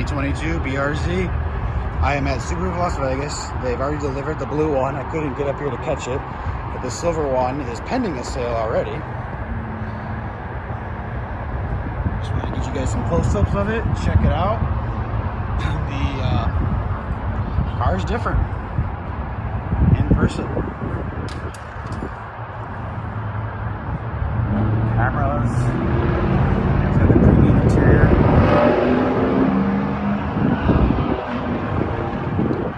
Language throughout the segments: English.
2022 BRZ. I am at Subaru of Las Vegas. They've already delivered the blue one. I couldn't get up here to catch it, but the silver one is pending a sale already. Just want to get you guys some close-ups of it. Check it out. The car's different in person. Cameras. It's got the premium interior.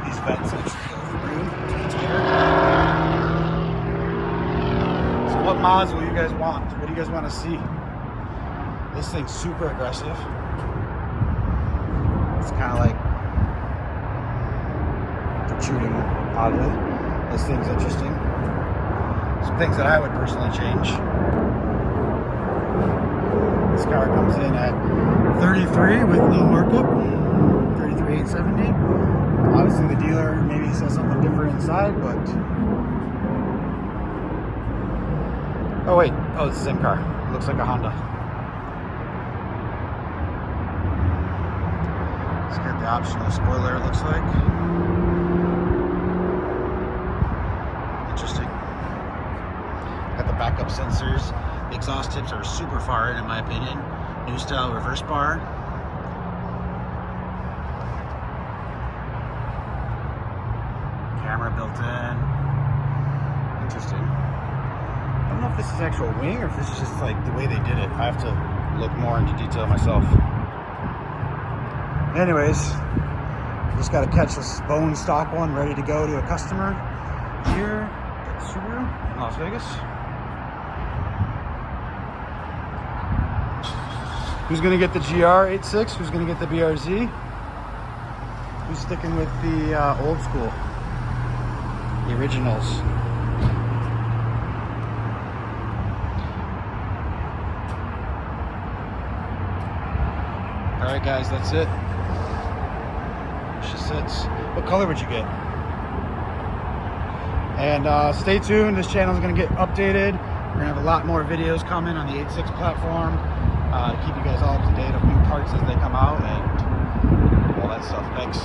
These vents actually go through to the interior. So what mods will you guys want? What do you guys want to see? This thing's super aggressive. It's kind of like protruding oddly. This thing's interesting. Some things that I would personally change. This car comes in at 33 with no markup. 33,870. Obviously the dealer maybe says something different inside, but oh wait, oh it's the same car. It looks like a Honda. It's got the optional spoiler, it looks like. Interesting. Got the backup sensors. The exhaust tips are super far in my opinion. New style reverse bar. Camera built in. Interesting. I don't know if this is actual wing or if this is just like the way they did it. I have to look more into detail myself. Anyways, just got to catch this bone stock one ready to go to a customer here at Subaru in Las Vegas. Who's going to get the GR86? Who's going to get the BRZ? Who's sticking with the old school? The originals. Alright guys, that's it. She sits. What color would you get? And stay tuned. This channel is going to get updated. We're going to have a lot more videos coming on the 86 platform. To keep you guys all up to date of new parts as they come out and all that stuff. Thanks.